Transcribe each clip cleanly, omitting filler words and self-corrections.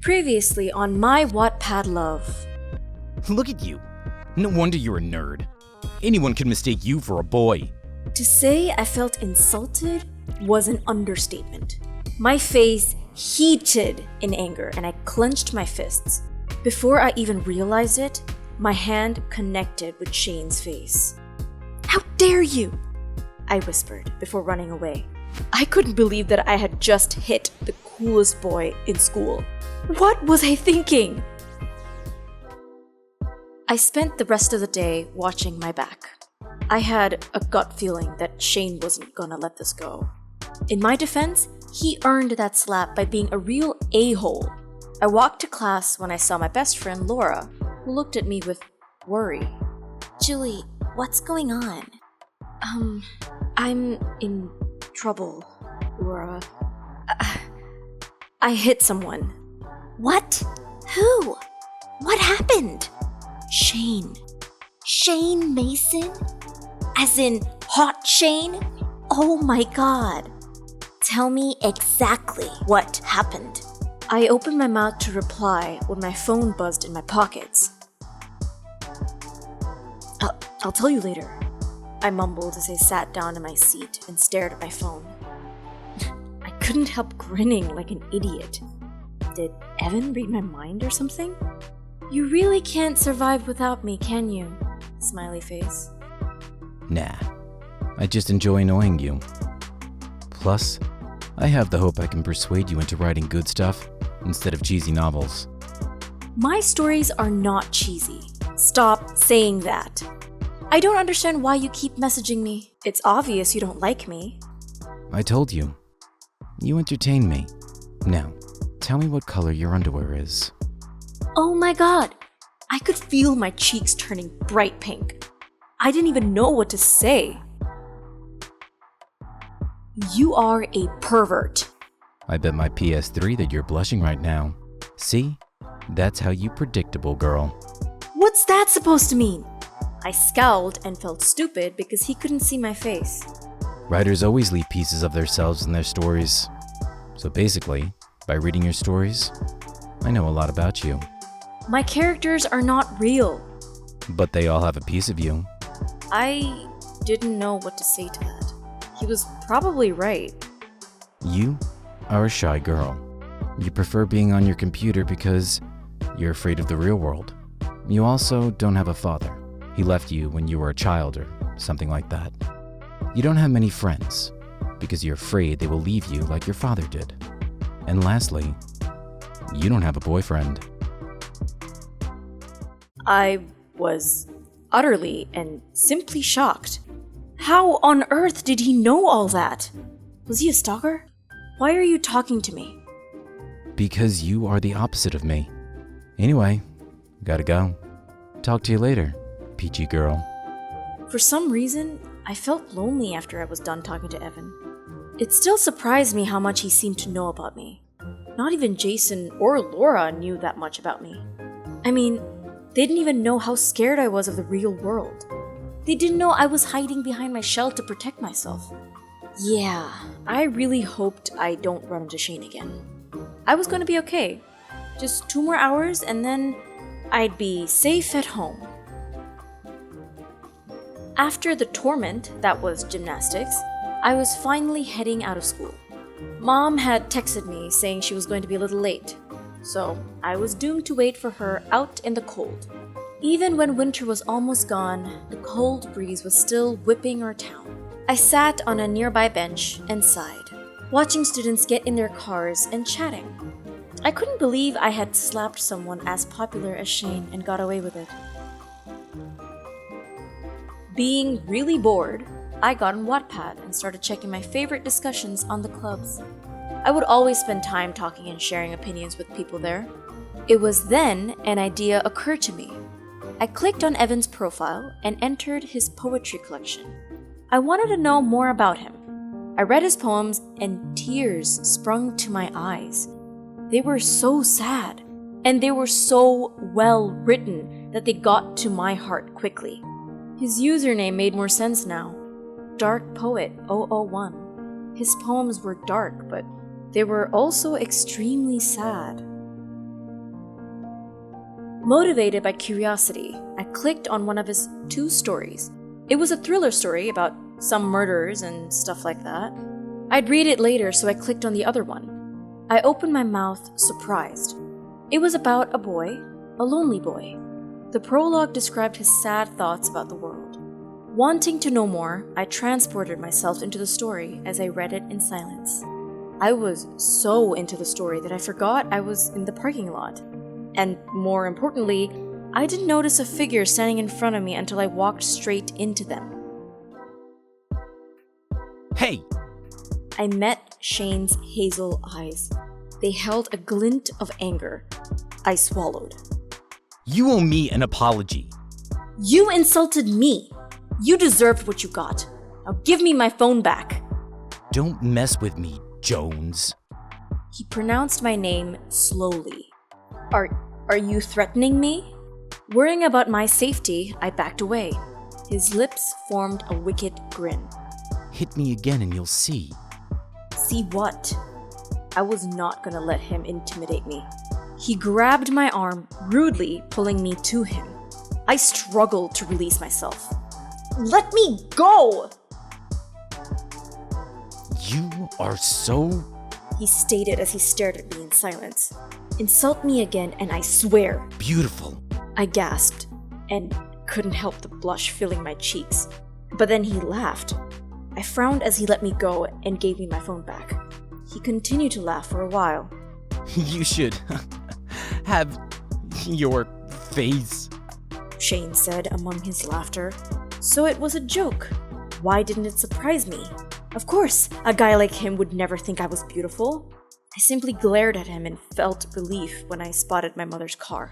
Previously on my Wattpad love. Look at you. No wonder you're a nerd. Anyone can mistake you for a boy. To say I felt insulted was an understatement. My face heated in anger and I clenched my fists. Before I even realized it, my hand connected with Shane's face. "How dare you?" I whispered before running away. I couldn't believe that I had just hit the coolest boy in school. What was I thinking? I spent the rest of the day watching my back. I had a gut feeling that Shane wasn't gonna let this go. In my defense, he earned that slap by being a real a-hole. I walked to class when I saw my best friend Laura, who looked at me with worry. "Julie, what's going on?" I'm in trouble, Laura. I hit someone. "What? Who? What happened?" Shane. "Shane Mason? As in Hot Shane? Oh my god. Tell me exactly what happened." I opened my mouth to reply when my phone buzzed in my pockets. I'll tell you later, I mumbled as I sat down in my seat and stared at my phone. I couldn't help grinning like an idiot. Did Evan read my mind or something? You really can't survive without me, can you? Smiley face. Nah, I just enjoy annoying you. Plus, I have the hope I can persuade you into writing good stuff instead of cheesy novels. My stories are not cheesy. Stop saying that. I don't understand why you keep messaging me. It's obvious you don't like me. I told you. You entertain me. Now, tell me what color your underwear is. Oh my god! I could feel my cheeks turning bright pink. I didn't even know what to say. You are a pervert. I bet my PS3 that you're blushing right now. See? That's how you predictable, girl. What's that supposed to mean? I scowled and felt stupid because he couldn't see my face. Writers always leave pieces of themselves in their stories. So basically, by reading your stories, I know a lot about you. My characters are not real. But they all have a piece of you. I didn't know what to say to that. He was probably right. You are a shy girl. You prefer being on your computer because you're afraid of the real world. You also don't have a father. He left you when you were a child or something like that. You don't have many friends because you're afraid they will leave you like your father did. And lastly, you don't have a boyfriend. I was utterly and simply shocked. How on earth did he know all that? Was he a stalker? Why are you talking to me? Because you are the opposite of me. Anyway, gotta go. Talk to you later, peachy girl. For some reason, I felt lonely after I was done talking to Evan. It still surprised me how much he seemed to know about me. Not even Jason or Laura knew that much about me. I mean, they didn't even know how scared I was of the real world. They didn't know I was hiding behind my shell to protect myself. Yeah, I really hoped I don't run into Shane again. I was going to be okay. Just 2 more hours and then I'd be safe at home. After the torment that was gymnastics, I was finally heading out of school. Mom had texted me saying she was going to be a little late, so I was doomed to wait for her out in the cold. Even when winter was almost gone, the cold breeze was still whipping our town. I sat on a nearby bench and sighed, watching students get in their cars and chatting. I couldn't believe I had slapped someone as popular as Shane and got away with it. Being really bored, I got on Wattpad and started checking my favorite discussions on the clubs. I would always spend time talking and sharing opinions with people there. It was then an idea occurred to me. I clicked on Evan's profile and entered his poetry collection. I wanted to know more about him. I read his poems and tears sprung to my eyes. They were so sad, and they were so well written that they got to my heart quickly. His username made more sense now. Dark Poet 001. His poems were dark, but they were also extremely sad. Motivated by curiosity, I clicked on one of his 2 stories. It was a thriller story about some murders and stuff like that. I'd read it later, so I clicked on the other one. I opened my mouth, surprised. It was about a boy, a lonely boy. The prologue described his sad thoughts about the world. Wanting to know more, I transported myself into the story as I read it in silence. I was so into the story that I forgot I was in the parking lot. And more importantly, I didn't notice a figure standing in front of me until I walked straight into them. Hey! I met Shane's hazel eyes. They held a glint of anger. I swallowed. You owe me an apology. You insulted me. You deserved what you got. Now give me my phone back. Don't mess with me, Jones. He pronounced my name slowly. Are you threatening me? Worrying about my safety, I backed away. His lips formed a wicked grin. Hit me again and you'll see. See what? I was not gonna let him intimidate me. He grabbed my arm, rudely pulling me to him. I struggled to release myself. Let me go! You are so... He stated as he stared at me in silence. Insult me again and I swear. beautiful. I gasped and couldn't help the blush filling my cheeks. But then he laughed. I frowned as he let me go and gave me my phone back. He continued to laugh for a while. You should have your face. Shane said among his laughter. So it was a joke. Why didn't it surprise me? Of course, a guy like him would never think I was beautiful. I simply glared at him and felt relief when I spotted my mother's car.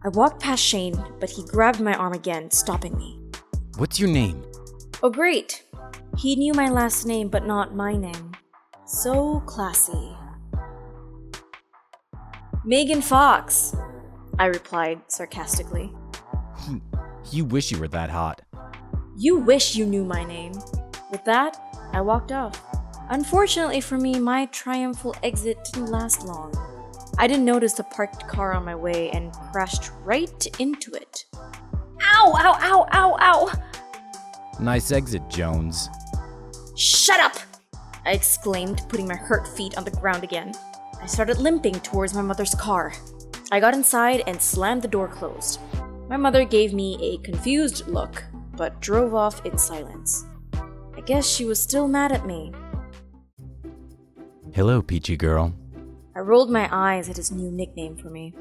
I walked past Shane, but he grabbed my arm again, stopping me. What's your name? Oh great! He knew my last name, but not my name. So classy. Megan Fox, I replied sarcastically. You wish you were that hot. You wish you knew my name. With that, I walked off. Unfortunately for me, my triumphal exit didn't last long. I didn't notice the parked car on my way and crashed right into it. Ow, ow, ow, ow, ow! Nice exit, Jones. Shut up! I exclaimed, putting my hurt feet on the ground again. I started limping towards my mother's car. I got inside and slammed the door closed. My mother gave me a confused look, but drove off in silence. I guess she was still mad at me. Hello, peachy girl. I rolled my eyes at his new nickname for me.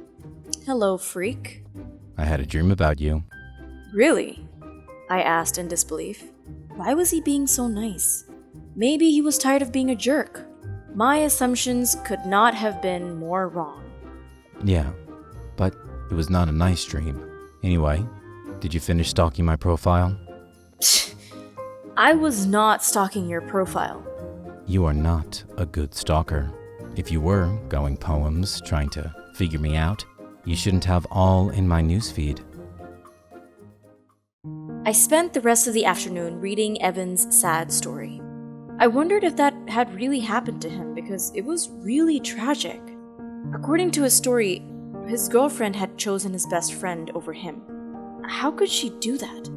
Hello, freak. I had a dream about you. Really? I asked in disbelief. Why was he being so nice? Maybe he was tired of being a jerk. My assumptions could not have been more wrong. Yeah, but it was not a nice dream. Anyway, did you finish stalking my profile? I was not stalking your profile. You are not a good stalker. If you were going poems, trying to figure me out, you shouldn't have all in my newsfeed. I spent the rest of the afternoon reading Evan's sad story. I wondered if that had really happened to him because it was really tragic. According to his story, his girlfriend had chosen his best friend over him. How could she do that?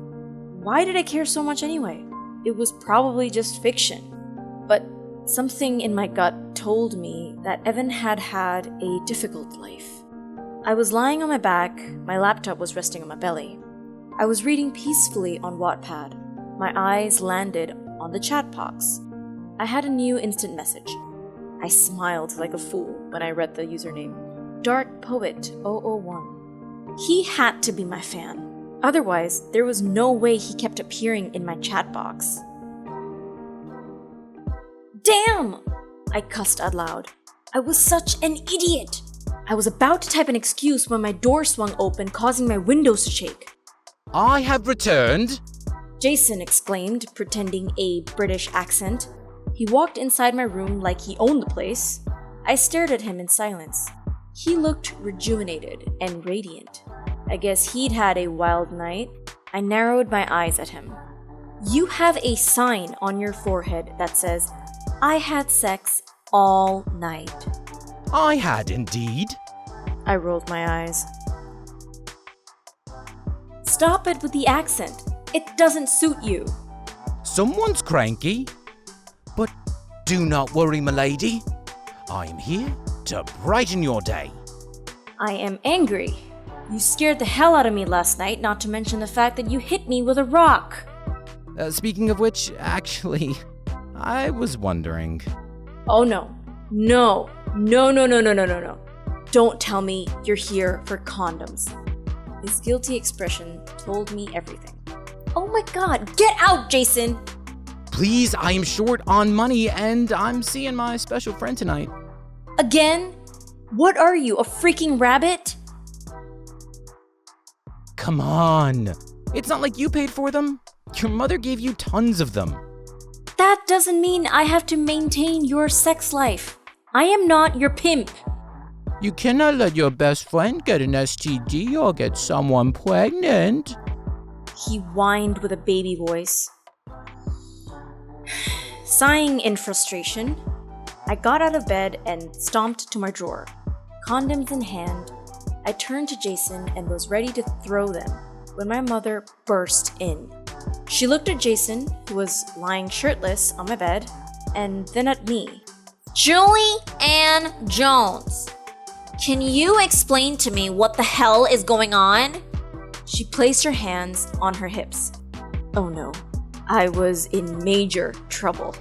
Why did I care so much anyway? It was probably just fiction. But something in my gut told me that Evan had had a difficult life. I was lying on my back, my laptop was resting on my belly. I was reading peacefully on Wattpad. My eyes landed on the chat box. I had a new instant message. I smiled like a fool when I read the username. Dark Poet 001. He had to be my fan. Otherwise, there was no way he kept appearing in my chat box. Damn! I cussed out loud. I was such an idiot! I was about to type an excuse when my door swung open, causing my windows to shake. I have returned! Jason exclaimed, pretending a British accent. He walked inside my room like he owned the place. I stared at him in silence. He looked rejuvenated and radiant. I guess he'd had a wild night. I narrowed my eyes at him. You have a sign on your forehead that says, I had sex all night. I had indeed. I rolled my eyes. Stop it with the accent. It doesn't suit you. Someone's cranky. But do not worry, milady. I am here to brighten your day. I am angry. You scared the hell out of me last night, not to mention the fact that you hit me with a rock. Speaking of which, actually, I was wondering. Oh no. No. No, no, no, no, no, no, no. Don't tell me you're here for condoms. His guilty expression told me everything. Oh my god, get out, Jason! Please, I am short on money and I'm seeing my special friend tonight. Again? What are you, a freaking rabbit? Come on. It's not like you paid for them. Your mother gave you tons of them. That doesn't mean I have to maintain your sex life. I am not your pimp. You cannot let your best friend get an STD or get someone pregnant. He whined with a baby voice. Sighing in frustration, I got out of bed and stomped to my drawer. Condoms in hand, I turned to Jason and was ready to throw them when my mother burst in. She looked at Jason, who was lying shirtless on my bed, and then at me. Julie Ann Jones, can you explain to me what the hell is going on? She placed her hands on her hips. Oh no, I was in major trouble.